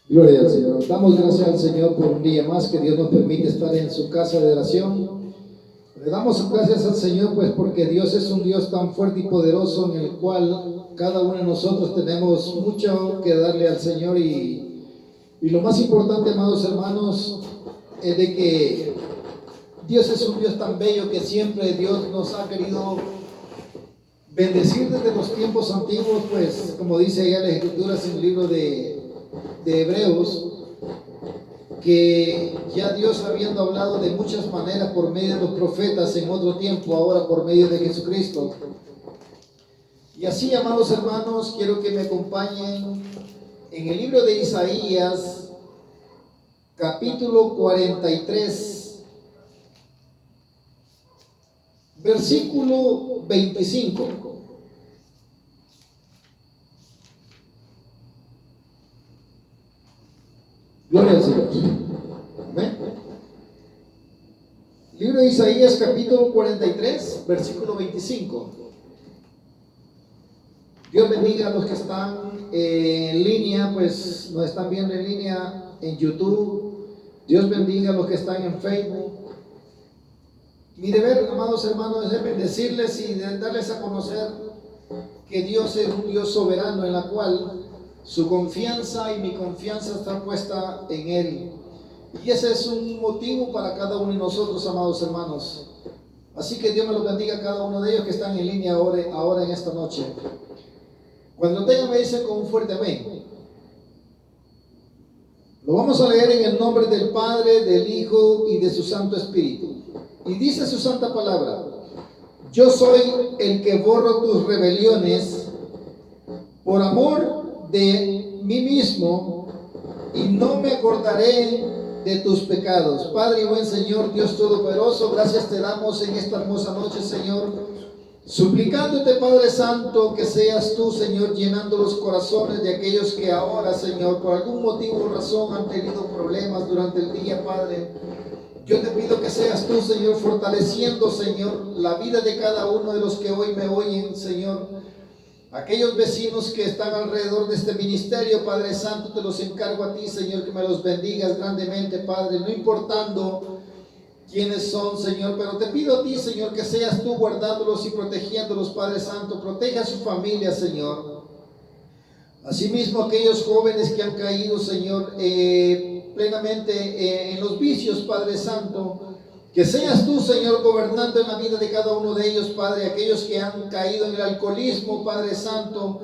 Gloria al Señor. Damos gracias al Señor por un día más que Dios nos permite estar en su casa de oración. Le damos gracias al Señor pues porque Dios es un Dios tan fuerte y poderoso en el cual cada uno de nosotros tenemos mucho que darle al Señor y lo más importante, amados hermanos, es de que Dios es un Dios tan bello que siempre Dios nos ha querido bendecir desde los tiempos antiguos, pues como dice allá las Escrituras en el libro de Hebreos, que ya Dios habiendo hablado de muchas maneras por medio de los profetas en otro tiempo, ahora por medio de Jesucristo. Y así, amados hermanos, quiero que me acompañen en el libro de Isaías, capítulo 43, versículo 25. Gloria al Señor. Amén. Libro de Isaías, capítulo 43, versículo 25. Dios bendiga a los que están en línea, pues nos están viendo en línea en YouTube. Dios bendiga a los que están en Facebook. Mi deber, amados hermanos, es bendecirles y darles a conocer que Dios es un Dios soberano en la cual su confianza y mi confianza está puesta en Él. Y ese es un motivo para cada uno de nosotros, amados hermanos. Así que Dios me los bendiga a cada uno de ellos que están en línea ahora en esta noche. Cuando lo tengan me dicen con un fuerte amén. Lo vamos a leer en el nombre del Padre, del Hijo y de su Santo Espíritu. Y dice su santa palabra: yo soy el que borro tus rebeliones por amor de mí mismo, y no me acordaré de tus pecados. Padre y buen Señor, Dios Todopoderoso, gracias te damos en esta hermosa noche, Señor, suplicándote, Padre Santo, que seas tú, Señor, llenando los corazones de aquellos que ahora, Señor, por algún motivo o razón han tenido problemas durante el día, Padre. Yo te pido que seas tú, Señor, fortaleciendo, Señor, la vida de cada uno de los que hoy me oyen, Señor. Aquellos vecinos que están alrededor de este ministerio, Padre Santo, te los encargo a ti, Señor, que me los bendigas grandemente, Padre, no importando quiénes son, Señor, pero te pido a ti, Señor, que seas tú guardándolos y protegiéndolos, Padre Santo. Protege a su familia, Señor. Asimismo, aquellos jóvenes que han caído, Señor, plenamente en los vicios, Padre Santo, que seas tú, Señor, gobernando en la vida de cada uno de ellos, Padre. Aquellos que han caído en el alcoholismo, Padre Santo,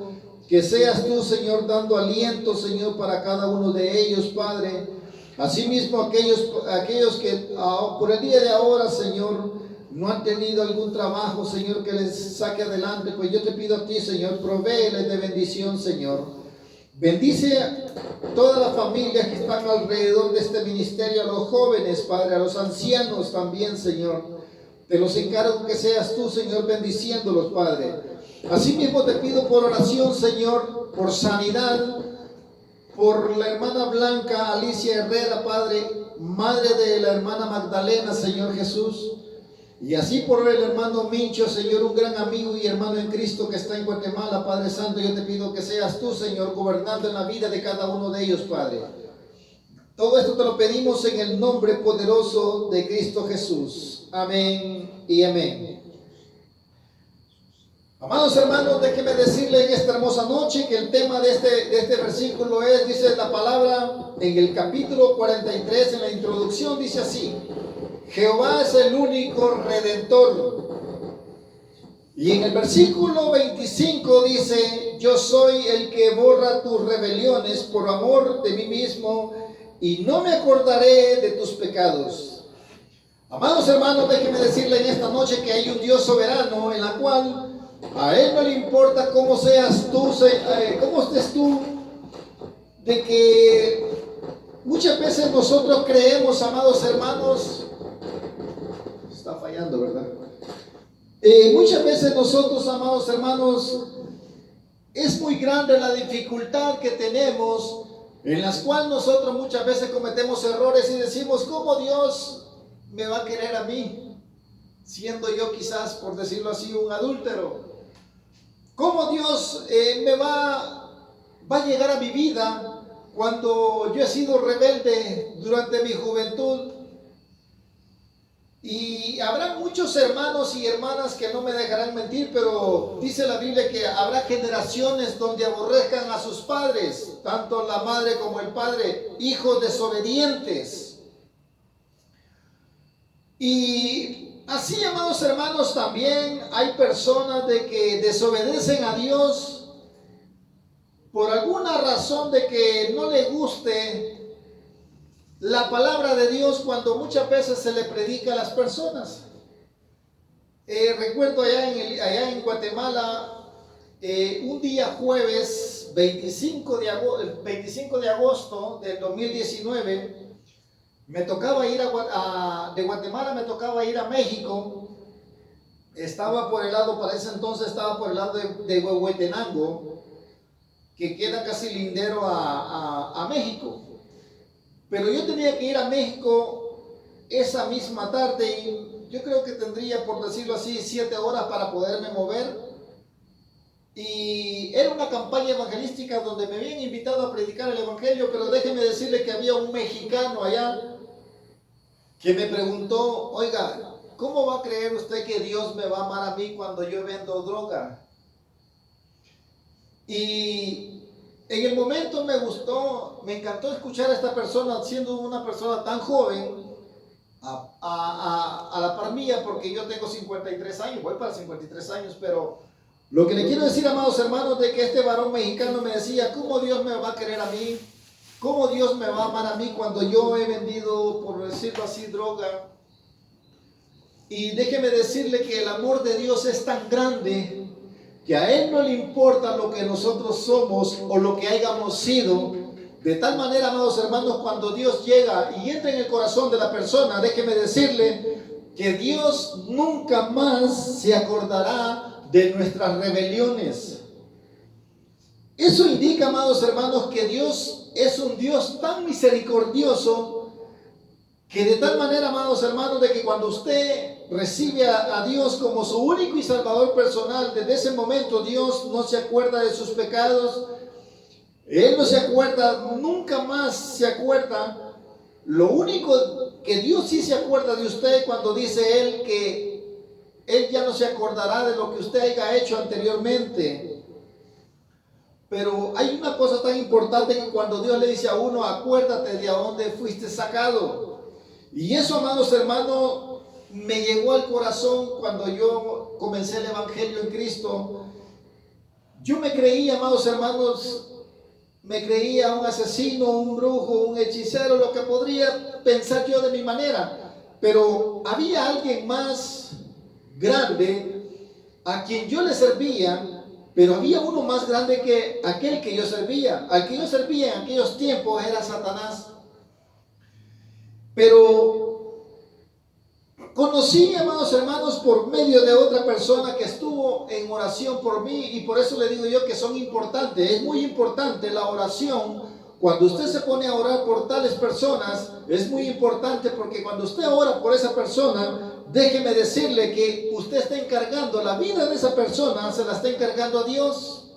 que seas tú, Señor, dando aliento, Señor, para cada uno de ellos, Padre. Asimismo, aquellos que por el día de ahora, Señor, no han tenido algún trabajo, Señor, que les saque adelante, pues yo te pido a ti, Señor, provéeles de bendición, Señor. Bendice a todas las familias que están alrededor de este ministerio, a los jóvenes, Padre, a los ancianos también, Señor. Te los encargo que seas tú, Señor, bendiciéndolos, Padre. Asimismo te pido por oración, Señor, por sanidad, por la hermana Blanca Alicia Herrera, Padre, madre de la hermana Magdalena, Señor Jesús. Y así por el hermano Mincho, Señor, un gran amigo y hermano en Cristo que está en Guatemala, Padre Santo. Yo te pido que seas tú, Señor, gobernando en la vida de cada uno de ellos, Padre. Todo esto te lo pedimos en el nombre poderoso de Cristo Jesús. Amén y amén. Amados hermanos, déjenme decirles en esta hermosa noche que el tema de este versículo es, dice la palabra en el capítulo 43, en la introducción, dice así: Jehová es el único redentor. Y en el versículo 25 dice: yo soy el que borra tus rebeliones por amor de mí mismo, y no me acordaré de tus pecados. Amados hermanos, déjenme decirle en esta noche que hay un Dios soberano en la cual a Él no le importa cómo seas tú, cómo estés tú, de que muchas veces nosotros creemos, amados hermanos, está fallando, ¿verdad? Muchas veces nosotros, amados hermanos, es muy grande la dificultad que tenemos, en las cuales nosotros muchas veces cometemos errores y decimos: ¿cómo Dios me va a querer a mí, siendo yo quizás, por decirlo así, un adúltero? ¿Cómo Dios va a llegar a mi vida cuando yo he sido rebelde durante mi juventud, y habrá muchos hermanos y hermanas que no me dejarán mentir, pero dice la Biblia que habrá generaciones donde aborrezcan a sus padres, tanto la madre como el padre, hijos desobedientes. Y así, amados hermanos, también hay personas de que desobedecen a Dios por alguna razón de que no le guste la palabra de Dios cuando muchas veces se le predica a las personas. Recuerdo allá en Guatemala, un día jueves 25 de agosto del 2019, me tocaba ir de Guatemala, me tocaba ir a México. Estaba por el lado, para ese entonces estaba por el lado de Huehuetenango, que queda casi lindero a México. Pero yo tenía que ir a México esa misma tarde y yo creo que tendría, por decirlo así, 7 horas para poderme mover. Y era una campaña evangelística donde me habían invitado a predicar el evangelio, pero déjeme decirle que había un mexicano allá que me preguntó: oiga, ¿cómo va a creer usted que Dios me va a amar a mí cuando yo vendo droga? Y en el momento me gustó, me encantó escuchar a esta persona, siendo una persona tan joven, a la par mía, porque yo tengo 53 años, voy para 53 años, pero lo que le quiero decir, amados hermanos, de que este varón mexicano me decía: ¿cómo Dios me va a querer a mí? ¿Cómo Dios me va a amar a mí cuando yo he vendido, por decirlo así, droga? Y déjeme decirle que el amor de Dios es tan grande que a Él no le importa lo que nosotros somos o lo que hayamos sido. De tal manera, amados hermanos, cuando Dios llega y entra en el corazón de la persona, déjeme decirle que Dios nunca más se acordará de nuestras rebeliones. Eso indica, amados hermanos, que Dios es un Dios tan misericordioso, que de tal manera, amados hermanos, de que cuando usted recibe a Dios como su único y salvador personal, desde ese momento Dios no se acuerda de sus pecados. Él no se acuerda, nunca más se acuerda. Lo único que Dios sí se acuerda de usted cuando dice Él que Él ya no se acordará de lo que usted haya hecho anteriormente. Pero hay una cosa tan importante que cuando Dios le dice a uno: acuérdate de a dónde fuiste sacado. Y eso, amados hermanos, me llegó al corazón cuando yo comencé el evangelio en Cristo. Yo me creía, amados hermanos, me creía un asesino, un brujo, un hechicero, lo que podría pensar yo de mi manera. Pero había alguien más grande a quien yo le servía, pero había uno más grande que aquel que yo servía. Al que yo servía en aquellos tiempos era Satanás. Pero conocí, amados hermanos, por medio de otra persona que estuvo en oración por mí, y por eso le digo yo que son importantes. Es muy importante la oración. Cuando usted se pone a orar por tales personas, es muy importante, porque cuando usted ora por esa persona, déjeme decirle que usted está encargando la vida de esa persona, se la está encargando a Dios.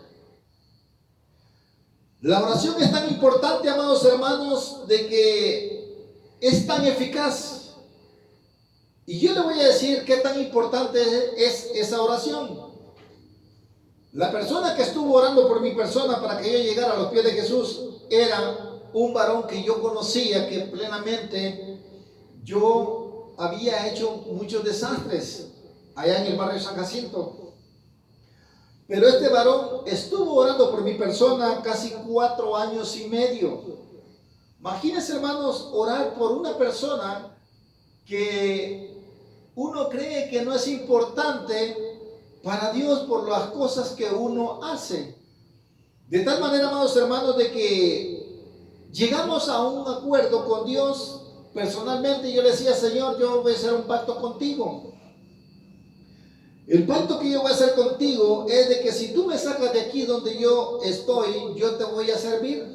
La oración es tan importante, amados hermanos, de que es tan eficaz. Y yo le voy a decir qué tan importante es esa oración. La persona que estuvo orando por mi persona para que yo llegara a los pies de Jesús era un varón que yo conocía, que plenamente yo había hecho muchos desastres allá en el barrio San Jacinto. Pero este varón estuvo orando por mi persona casi 4 años y medio. Imagínense, hermanos, orar por una persona que uno cree que no es importante para Dios por las cosas que uno hace. De tal manera, amados hermanos, de que llegamos a un acuerdo con Dios. Personalmente yo le decía: Señor, yo voy a hacer un pacto contigo. El pacto que yo voy a hacer contigo es de que si tú me sacas de aquí donde yo estoy, yo te voy a servir.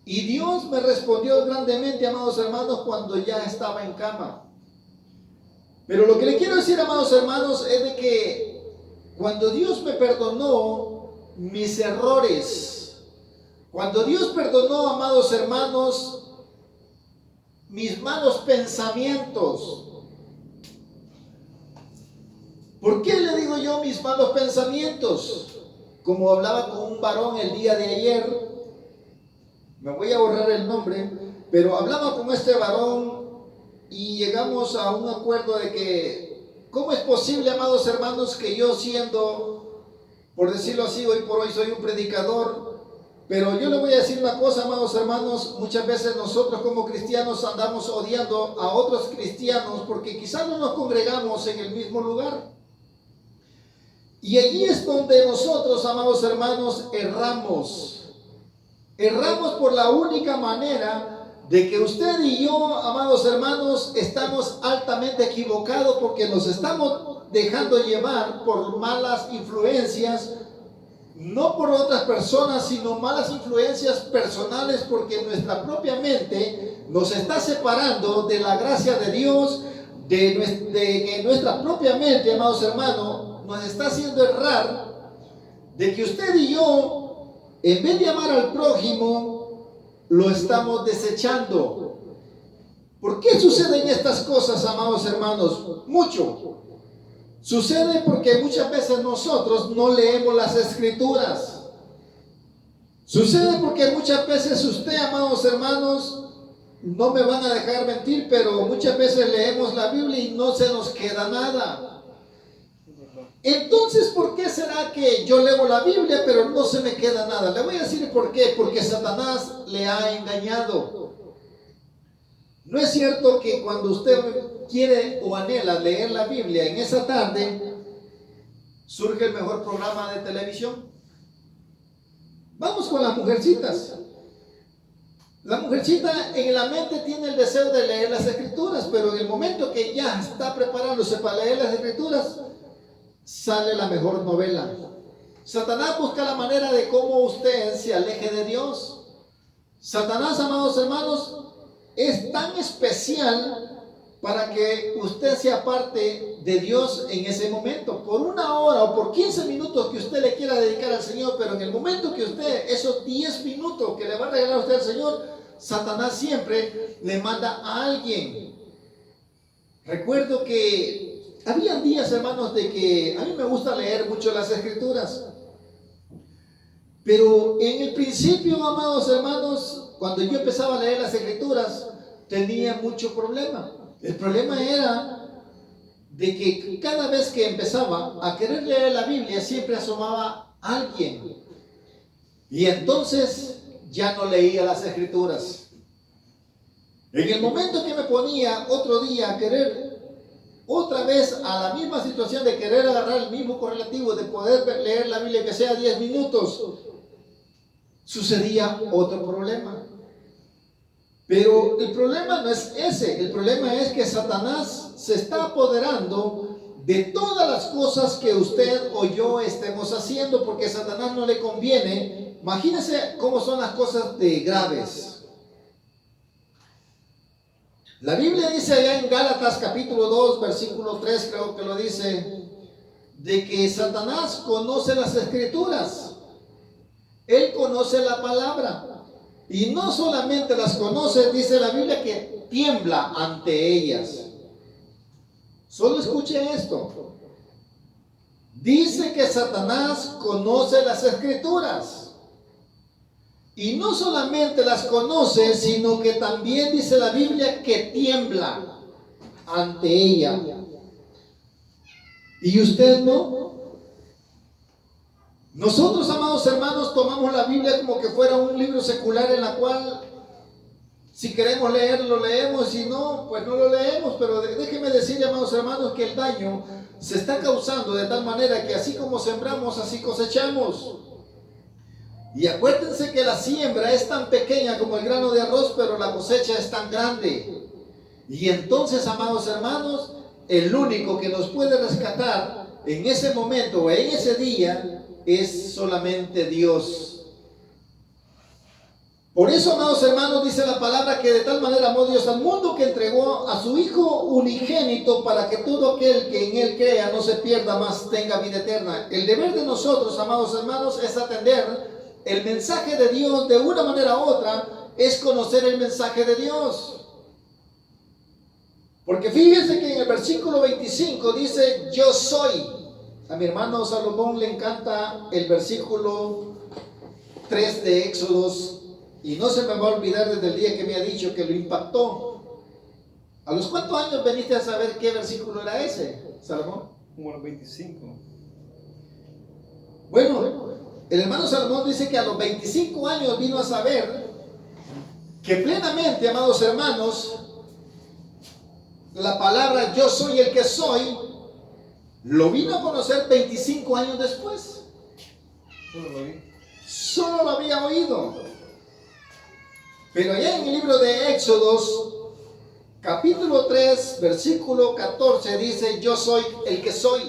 Y Dios me respondió grandemente, amados hermanos, cuando ya estaba en cama. Pero lo que le quiero decir, amados hermanos, es de que cuando Dios me perdonó mis errores, Cuando Dios perdonó, amados hermanos, mis malos pensamientos. ¿Por qué le digo yo mis malos pensamientos? Como hablaba con un varón el día de ayer, me voy a borrar el nombre, pero hablaba con este varón y llegamos a un acuerdo de que, ¿cómo es posible, amados hermanos, que yo siendo, por decirlo así, hoy por hoy soy un predicador? Pero yo le voy a decir una cosa, amados hermanos, muchas veces nosotros como cristianos andamos odiando a otros cristianos porque quizás no nos congregamos en el mismo lugar. Y allí es donde nosotros, amados hermanos, erramos. Erramos por la única manera de que usted y yo, amados hermanos, estamos altamente equivocados porque nos estamos dejando llevar por malas influencias, no por otras personas, sino malas influencias personales, porque nuestra propia mente nos está separando de la gracia de Dios, de que nuestra propia mente, amados hermanos, nos está haciendo errar, de que usted y yo, en vez de amar al prójimo, lo estamos desechando. ¿Por qué suceden estas cosas, amados hermanos? Mucho. Sucede porque muchas veces nosotros no leemos las escrituras. Sucede porque muchas veces usted, amados hermanos, no me van a dejar mentir, pero muchas veces leemos la Biblia y no se nos queda nada. Entonces, ¿por qué será que yo leo la Biblia pero no se me queda nada? Le voy a decir por qué. Porque Satanás le ha engañado. ¿No es cierto que cuando usted quiere o anhela leer la Biblia en esa tarde, surge el mejor programa de televisión? Vamos con las mujercitas. La mujercita en la mente tiene el deseo de leer las escrituras, pero en el momento que ya está preparándose para leer las escrituras, sale la mejor novela. Satanás busca la manera de cómo usted se aleje de Dios. Satanás, amados hermanos, es tan especial para que usted se aparte de Dios en ese momento, por una hora o por 15 minutos que usted le quiera dedicar al Señor, pero en el momento que usted, esos 10 minutos que le va a regalar a usted al Señor, Satanás siempre le manda a alguien. Recuerdo que había días, hermanos, de que a mí me gusta leer mucho las escrituras, pero en el principio, amados hermanos, cuando yo empezaba a leer las escrituras, tenía mucho problema. El problema era de que cada vez que empezaba a querer leer la Biblia, siempre asomaba alguien. Y entonces ya no leía las escrituras. En el momento que me ponía otro día a querer otra vez a la misma situación de querer agarrar el mismo correlativo, de poder leer la Biblia que sea 10 minutos, sucedía otro problema. Pero el problema no es ese, el problema es que Satanás se está apoderando de todas las cosas que usted o yo estemos haciendo, porque a Satanás no le conviene. Imagínense cómo son las cosas de graves. La Biblia dice allá en Gálatas capítulo 2, versículo 3, creo que lo dice, de que Satanás conoce las escrituras. Él conoce la palabra. Y no solamente las conoce, dice la Biblia, que tiembla ante ellas. Solo escuche esto. Dice que Satanás conoce las escrituras. Y no solamente las conoce, sino que también dice la Biblia que tiembla ante ella. ¿Y usted no? Nosotros, amados hermanos, tomamos la Biblia como que fuera un libro secular en la cual si queremos leerlo, leemos, si no, pues no lo leemos. Pero déjenme decirle, amados hermanos, que el daño se está causando de tal manera que así como sembramos, así cosechamos. Y acuérdense que la siembra es tan pequeña como el grano de arroz, pero la cosecha es tan grande. Y entonces, amados hermanos, el único que nos puede rescatar en ese momento o en ese día es solamente Dios. Por eso, amados hermanos, dice la palabra que de tal manera amó Dios al mundo que entregó a su Hijo unigénito para que todo aquel que en Él crea no se pierda, mas tenga vida eterna. El deber de nosotros, amados hermanos, es atender el mensaje de Dios de una manera u otra es conocer el mensaje de Dios. Porque fíjense que en el versículo 25 dice, yo soy. A mi hermano Salomón le encanta el versículo 3 de Éxodos, y no se me va a olvidar desde el día que me ha dicho que lo impactó. ¿A los cuántos años veniste a saber qué versículo era ese, Salomón? Como a los 25. Bueno, el hermano Salomón dice que a los 25 años vino a saber que plenamente, amados hermanos, la palabra yo soy el que soy, lo vino a conocer 25 años después. Solo lo había oído. Pero allá en el libro de Éxodos, capítulo 3, versículo 14, dice, yo soy el que soy.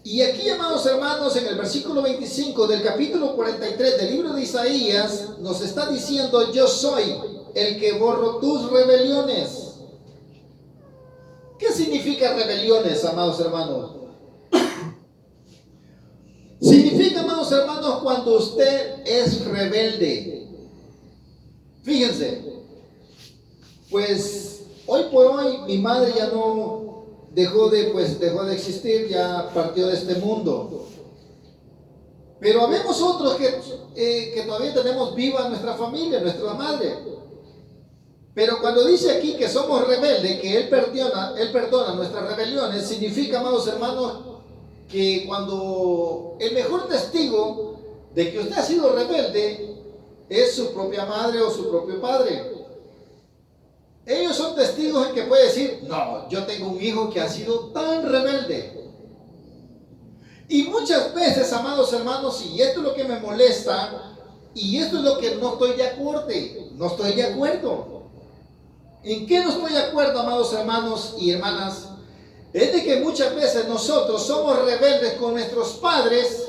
Y aquí, amados hermanos, en el versículo 25 del capítulo 43 del libro de Isaías, nos está diciendo, yo soy el que borro tus rebeliones. ¿Qué significa rebeliones, amados hermanos? Significa, amados hermanos, cuando usted es rebelde. Fíjense, pues hoy por hoy mi madre ya no dejó de existir, ya partió de este mundo. Pero habemos otros que todavía tenemos viva nuestra familia, nuestra madre. Pero cuando dice aquí que somos rebeldes, que Él perdona nuestras rebeliones, significa, amados hermanos, que cuando el mejor testigo de que usted ha sido rebelde es su propia madre o su propio padre. Ellos son testigos en que puede decir, no, yo tengo un hijo que ha sido tan rebelde. Y muchas veces, amados hermanos, y esto es lo que me molesta, y esto es lo que no estoy de acuerdo. ¿En qué no estoy de acuerdo, amados hermanos y hermanas? Es de que muchas veces nosotros somos rebeldes con nuestros padres,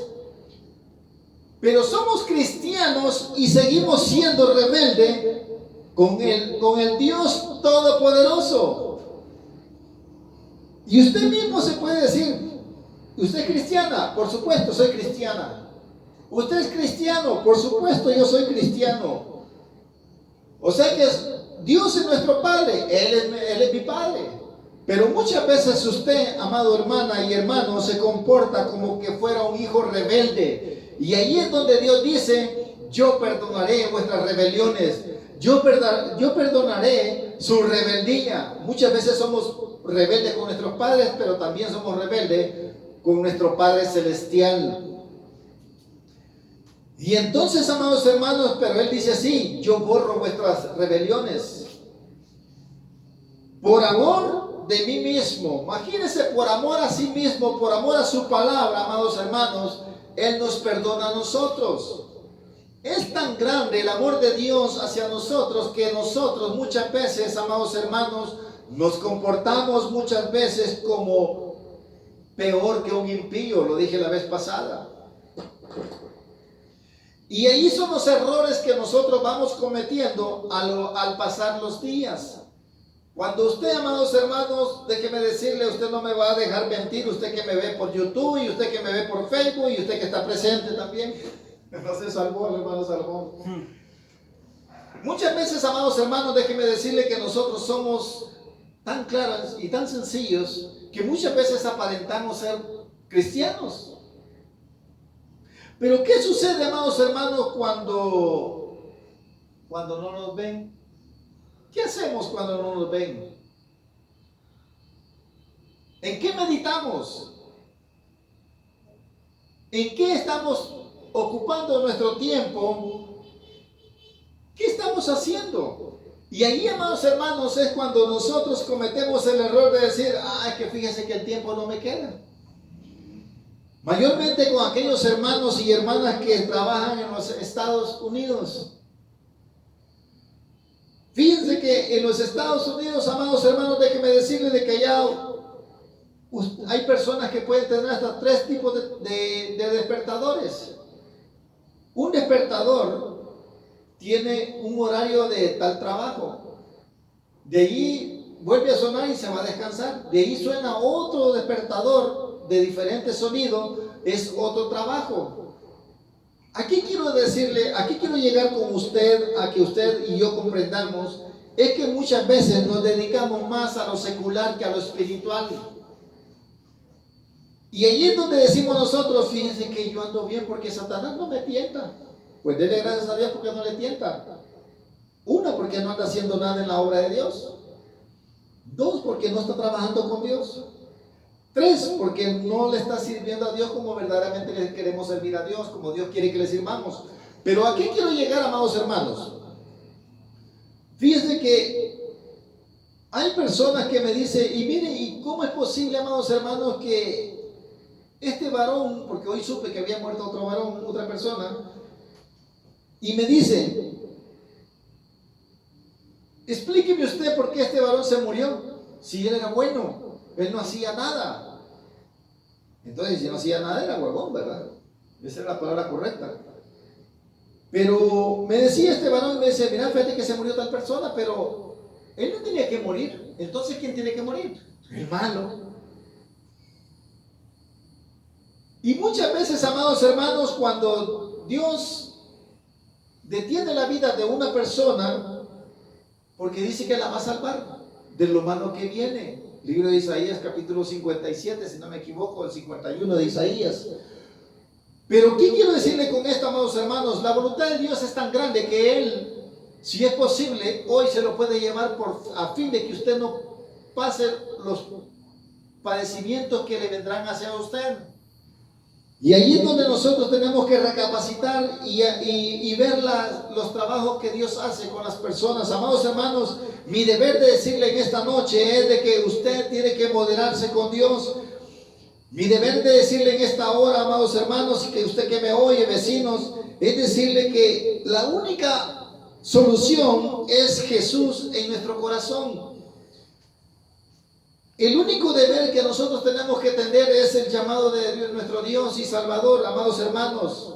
pero somos cristianos y seguimos siendo rebeldes con el Dios Todopoderoso. Y usted mismo se puede decir, ¿usted es cristiana? Por supuesto, soy cristiana. ¿Usted es cristiano? Por supuesto, yo soy cristiano. O sea que Dios es nuestro Padre, Él es mi Padre. Pero muchas veces usted, amado hermana y hermano, se comporta como que fuera un hijo rebelde. Y ahí es donde Dios dice, yo perdonaré vuestras rebeliones. Yo perdonaré su rebeldía. Muchas veces somos rebeldes con nuestros padres, pero también somos rebeldes con nuestro Padre Celestial. Y entonces, amados hermanos, pero Él dice así, yo borro vuestras rebeliones. Por amor de mí mismo. Imagínense, por amor a sí mismo, por amor a su palabra, amados hermanos, Él nos perdona a nosotros. Es tan grande el amor de Dios hacia nosotros que nosotros muchas veces, amados hermanos, nos comportamos muchas veces como peor que un impío, lo dije la vez pasada. Y ahí son los errores que nosotros vamos cometiendo al pasar los días. Cuando usted, amados hermanos, déjeme decirle, usted no me va a dejar mentir, usted que me ve por YouTube y usted que me ve por Facebook y usted que está presente también. No se salvó el hermano Salomón. Muchas veces, amados hermanos, déjeme decirle que nosotros somos tan claros y tan sencillos que muchas veces aparentamos ser cristianos. Pero ¿qué sucede, amados hermanos, cuando no nos ven? ¿Qué hacemos cuando no nos ven? ¿En qué meditamos? ¿En qué estamos ocupando nuestro tiempo? ¿Qué estamos haciendo? Y ahí, amados hermanos, es cuando nosotros cometemos el error de decir, ay, que fíjese que el tiempo no me queda. Mayormente con aquellos hermanos y hermanas que trabajan en los Estados Unidos. Fíjense que en los Estados Unidos, amados hermanos, déjenme decirles de que allá hay personas que pueden tener hasta 3 tipos de despertadores. Un despertador tiene un horario de tal trabajo. De ahí vuelve a sonar y se va a descansar. De ahí suena otro despertador de diferente sonido, es otro trabajo. Aquí quiero decirle, aquí quiero llegar con usted a que usted y yo comprendamos, es que muchas veces nos dedicamos más a lo secular que a lo espiritual. Y allí es donde decimos nosotros, fíjense que yo ando bien porque Satanás no me tienta. Pues dele gracias a Dios porque no le tienta. Una, porque no anda haciendo nada en la obra de Dios. Dos, porque no está trabajando con Dios. Tres, porque no le está sirviendo a Dios como verdaderamente le queremos servir a Dios, como Dios quiere que le sirvamos. Pero ¿a qué quiero llegar, amados hermanos? Fíjense que hay personas que me dicen, y mire, ¿y cómo es posible, amados hermanos, que este varón, porque hoy supe que había muerto otro varón, otra persona, y me dice, explíqueme usted por qué este varón se murió, si él era bueno, él no hacía nada. Entonces, si no hacía nada, era huevón, ¿verdad? Esa es la palabra correcta. Pero me decía este varón, me dice, mira, fíjate que se murió tal persona, pero él no tenía que morir. Entonces, ¿quién tiene que morir? El malo. Y muchas veces, amados hermanos, cuando Dios detiene la vida de una persona, porque dice que la va a salvar de lo malo que viene. Libro de Isaías, capítulo 57, si no me equivoco, el 51 de Isaías. Pero ¿qué quiero decirle con esto, amados hermanos? La voluntad de Dios es tan grande que Él, si es posible, hoy se lo puede llevar a fin de que usted no pase los padecimientos que le vendrán hacia usted. Y allí es donde nosotros tenemos que recapacitar y ver los trabajos que Dios hace con las personas. Amados hermanos, mi deber de decirle en esta noche es de que usted tiene que moderarse con Dios. Mi deber de decirle en esta hora, amados hermanos, y que usted que me oye, vecinos, es decirle que la única solución es Jesús en nuestro corazón. El único deber que nosotros tenemos que atender es el llamado de Dios, nuestro Dios y Salvador, amados hermanos.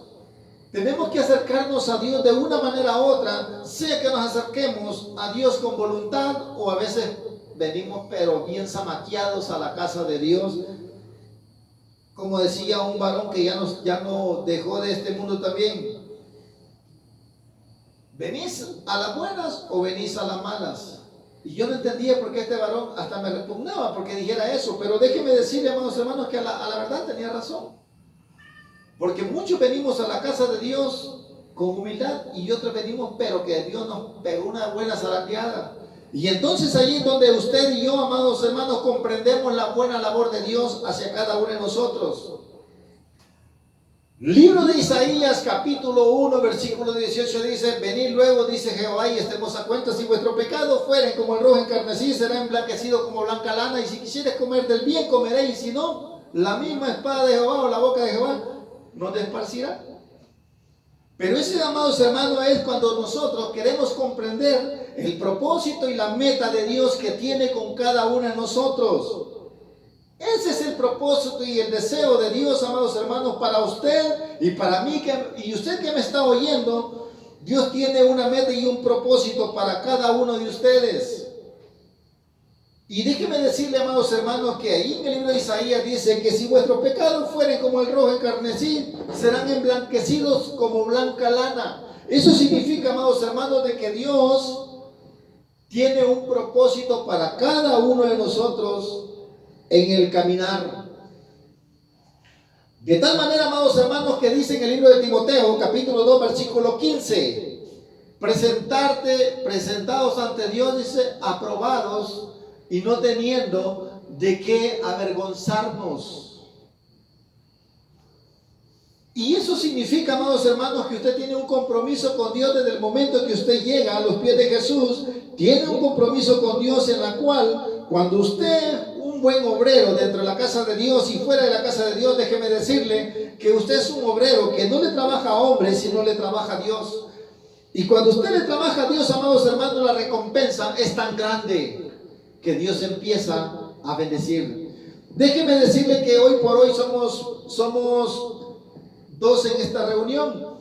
Tenemos que acercarnos a Dios de una manera u otra, sea que nos acerquemos a Dios con voluntad o a veces venimos pero bien zamaqueados a la casa de Dios. Como decía un varón que ya no dejó de este mundo también. ¿Venís a las buenas o venís a las malas? Y yo no entendía por qué este varón hasta me repugnaba porque dijera eso. Pero déjeme decirle, amados hermanos, que a la verdad tenía razón. Porque muchos venimos a la casa de Dios con humildad y otros venimos, pero que Dios nos pegó una buena zarandeada. Y entonces ahí es donde usted y yo, amados hermanos, comprendemos la buena labor de Dios hacia cada uno de nosotros. Libro de Isaías, capítulo 1, versículo 18 dice: venid luego, dice Jehová, y estemos a cuenta. Si vuestro pecado fuere como el rojo encarnecido, será emblanquecido como blanca lana. Y si quisieres comer del bien, comeréis. Y si no, la misma espada de Jehová o la boca de Jehová nos esparcirá. Pero ese, amados hermanos, es cuando nosotros queremos comprender el propósito y la meta de Dios que tiene con cada uno de nosotros. Ese es el propósito y el deseo de Dios, amados hermanos, para usted y para mí, y usted que me está oyendo. Dios tiene una meta y un propósito para cada uno de ustedes. Y déjeme decirle, amados hermanos, que ahí en el libro de Isaías dice que si vuestros pecados fueren como el rojo encarnecido, serán emblanquecidos como blanca lana. Eso significa, amados hermanos, de que Dios tiene un propósito para cada uno de nosotros en el caminar. De tal manera, amados hermanos, que dice en el libro de Timoteo, capítulo 2, versículo 15, presentados ante Dios, dice, aprobados y no teniendo de qué avergonzarnos. Y eso significa, amados hermanos, que usted tiene un compromiso con Dios desde el momento que usted llega a los pies de Jesús. Tiene un compromiso con Dios en la cual, cuando usted, un buen obrero dentro de la casa de Dios y fuera de la casa de Dios, déjeme decirle que usted es un obrero que no le trabaja a hombres, sino le trabaja a Dios. Y cuando usted le trabaja a Dios, amados hermanos, la recompensa es tan grande que Dios empieza a bendecir. Déjeme decirle que hoy por hoy somos dos en esta reunión,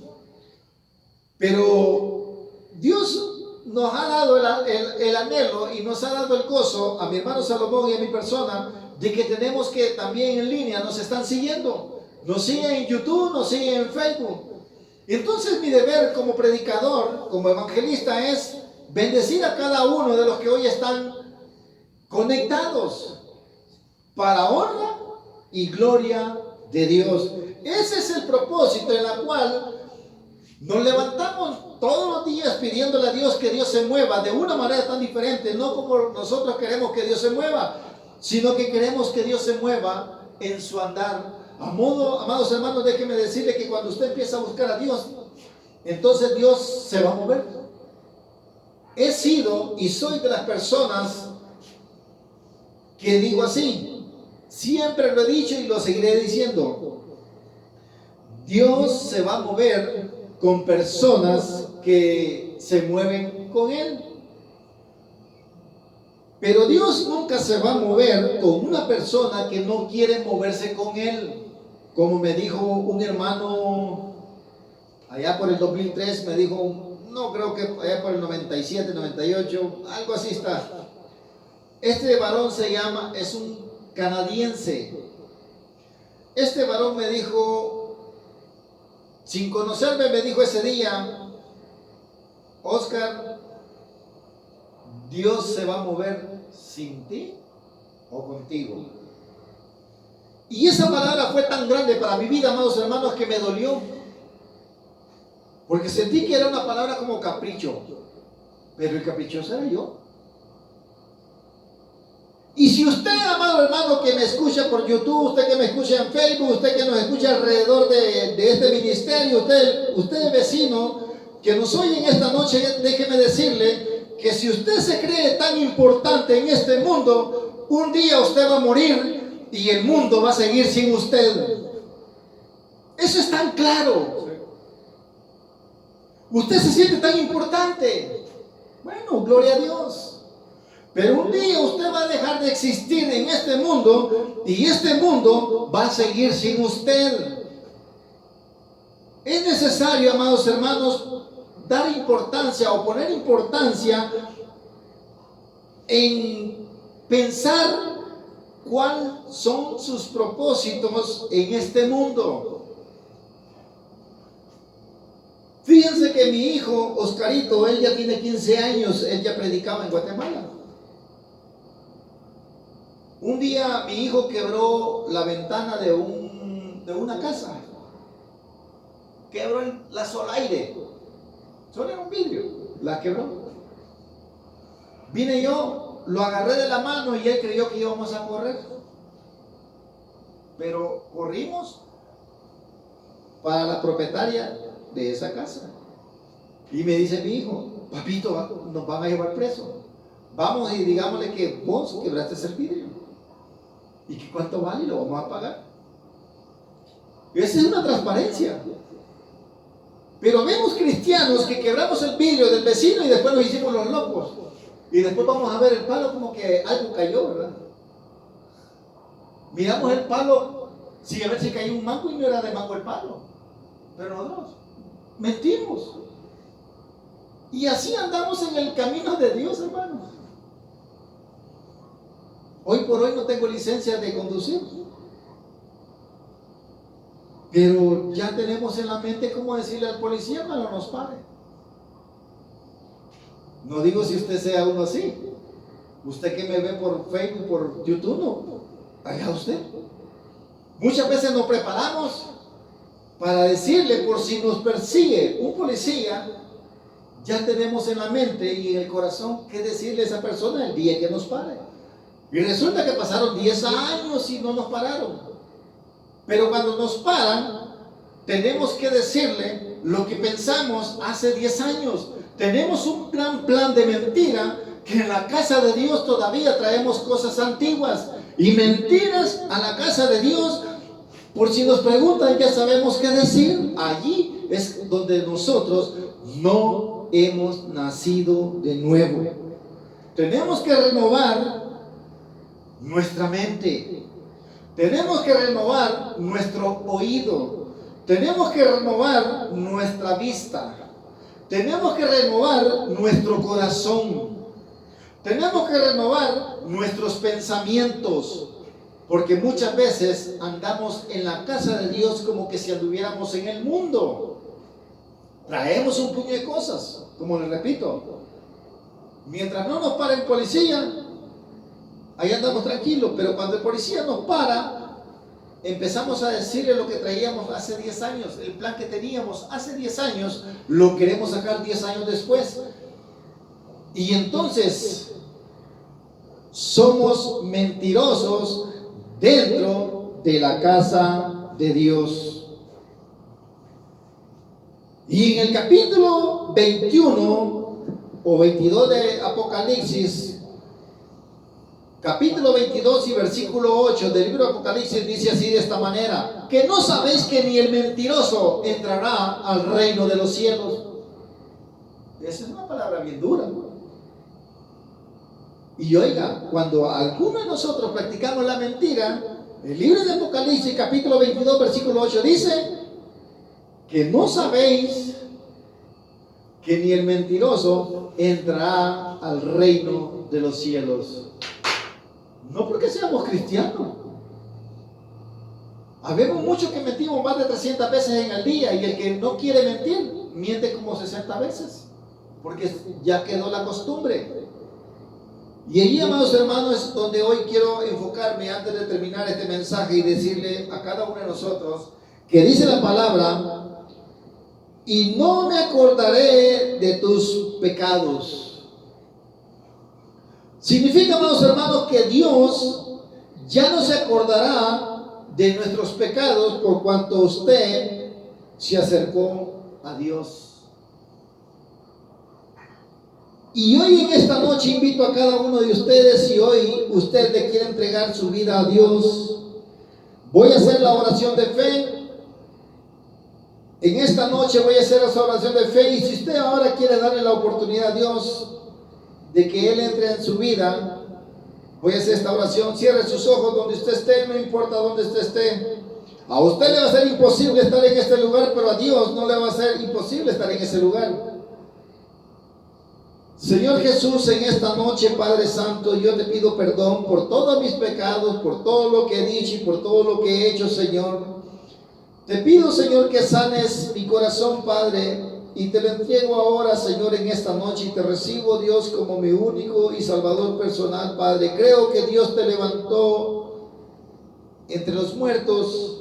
pero Dios nos ha dado el anhelo y nos ha dado el gozo a mi hermano Salomón y a mi persona de que tenemos que también en línea nos están siguiendo, nos siguen en YouTube, nos siguen en Facebook. Entonces mi deber como predicador, como evangelista, es bendecir a cada uno de los que hoy están conectados para honra y gloria de Dios. Ese es el propósito en el cual nos levantamos todos los días pidiéndole a Dios que Dios se mueva de una manera tan diferente, no como nosotros queremos que Dios se mueva, sino que queremos que Dios se mueva en su andar. Amados hermanos, déjenme decirle que cuando usted empieza a buscar a Dios, entonces Dios se va a mover. He sido y soy de las personas que digo así, siempre lo he dicho y lo seguiré diciendo: Dios se va a mover con personas que se mueven con Él. Pero Dios nunca se va a mover con una persona que no quiere moverse con Él. Como me dijo un hermano allá por el 2003, me dijo, no, creo que allá por el 97, 98, algo así está. Este varón es un canadiense. Este varón me dijo, sin conocerme, me dijo ese día: Oscar, Dios se va a mover sin ti o contigo. Y esa palabra fue tan grande para mi vida, amados hermanos, que me dolió, porque sentí que era una palabra como capricho, pero el caprichoso era yo. Y si usted, amado hermano, que me escucha por YouTube, usted que me escucha en Facebook, usted que nos escucha alrededor de este ministerio, usted vecino que nos oye en esta noche, déjeme decirle que si usted se cree tan importante en este mundo, un día usted va a morir y el mundo va a seguir sin usted. Eso es tan claro. Usted se siente tan importante. Bueno, gloria a Dios. Pero un día usted va a dejar de existir en este mundo y este mundo va a seguir sin usted. Es necesario, amados hermanos, dar importancia o poner importancia en pensar cuáles son sus propósitos en este mundo. Fíjense que mi hijo Oscarito, él ya tiene 15 años, él ya predicaba en Guatemala. Un día mi hijo quebró la ventana de una casa. Quebró la solaire. Solo era un vidrio. La quebró. Vine yo, lo agarré de la mano y él creyó que íbamos a correr. Pero corrimos para la propietaria de esa casa. Y me dice mi hijo: papito, nos van a llevar preso. Vamos y digámosle que vos quebraste ese vidrio. ¿Y que cuánto vale? Y lo vamos a pagar. Esa es una transparencia. Pero vemos cristianos que quebramos el vidrio del vecino y después nos hicimos los locos. Y después vamos a ver el palo como que algo cayó, ¿verdad? Miramos el palo sin a ver si cayó un mango y no era de mango el palo. Pero nosotros mentimos. Y así andamos en el camino de Dios, hermanos. Hoy por hoy no tengo licencia de conducir, pero ya tenemos en la mente cómo decirle al policía cuando nos pare. No digo si usted sea uno así. Usted que me ve por Facebook, por YouTube, no, haga usted. Muchas veces nos preparamos para decirle, por si nos persigue un policía, ya tenemos en la mente y en el corazón qué decirle a esa persona el día que nos pare. Y resulta que pasaron 10 años y no nos pararon. Pero cuando nos paran, tenemos que decirle lo que pensamos hace 10 años. Tenemos un gran plan de mentira, que en la casa de Dios todavía traemos cosas antiguas. Y mentiras a la casa de Dios, por si nos preguntan, ya sabemos qué decir. Allí es donde nosotros no hemos nacido de nuevo. Tenemos que renovar nuestra mente, tenemos que renovar nuestro oído, tenemos que renovar nuestra vista, tenemos que renovar nuestro corazón, tenemos que renovar nuestros pensamientos, porque muchas veces andamos en la casa de Dios como que si anduviéramos en el mundo. traemos un puño de cosas, como les repito. Mientras no nos para el policía, ahí andamos tranquilos, pero cuando el policía nos para, empezamos a decirle lo que traíamos hace 10 años, el plan que teníamos hace 10 años, lo queremos sacar 10 años después. Y entonces somos mentirosos dentro de la casa de Dios. Y en el capítulo 21 o 22 de Apocalipsis, capítulo 22 y versículo 8 del libro de Apocalipsis dice así de esta manera: que no sabéis que ni el mentiroso entrará al reino de los cielos. Esa es una palabra bien dura, ¿no? Y oiga, cuando alguno de nosotros practicamos la mentira, el libro de Apocalipsis capítulo 22 versículo 8 dice que no sabéis que ni el mentiroso entrará al reino de los cielos. No porque seamos cristianos. Habemos muchos que mentimos más de 300 veces en el día, y el que no quiere mentir, miente como 60 veces, porque ya quedó la costumbre. Y allí, amados hermanos, es donde hoy quiero enfocarme antes de terminar este mensaje y decirle a cada uno de nosotros que dice la palabra: y no me acordaré de tus pecados. Significa, amados hermanos, que Dios ya no se acordará de nuestros pecados por cuanto usted se acercó a Dios. Y hoy en esta noche invito a cada uno de ustedes, si hoy usted le quiere entregar su vida a Dios, voy a hacer la oración de fe. En esta noche voy a hacer esa oración de fe, y si usted ahora quiere darle la oportunidad a Dios de que Él entre en su vida, voy a hacer esta oración. Cierre sus ojos donde usted esté, no importa donde usted esté. A usted le va a ser imposible estar en este lugar, pero a Dios no le va a ser imposible estar en ese lugar. Señor Jesús, en esta noche, Padre Santo, yo te pido perdón por todos mis pecados, por todo lo que he dicho y por todo lo que he hecho, Señor. Te pido, Señor, que sanes mi corazón, Padre, y te lo entrego ahora, Señor, en esta noche, y te recibo, Dios, como mi único y salvador personal, Padre. Creo que Dios te levantó entre los muertos,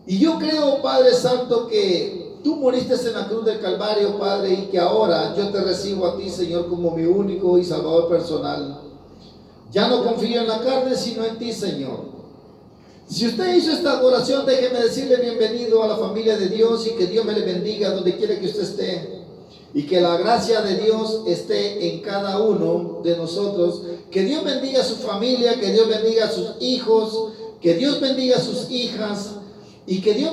y yo creo, Padre Santo, que tú moriste en la cruz del Calvario, Padre, y que ahora yo te recibo a ti, Señor, como mi único y salvador personal. Ya no confío en la carne, sino en ti, Señor. Si usted hizo esta oración, déjeme decirle bienvenido a la familia de Dios, y que Dios me le bendiga donde quiera que usted esté, y que la gracia de Dios esté en cada uno de nosotros. Que Dios bendiga a su familia, que Dios bendiga a sus hijos, que Dios bendiga a sus hijas, y que Dios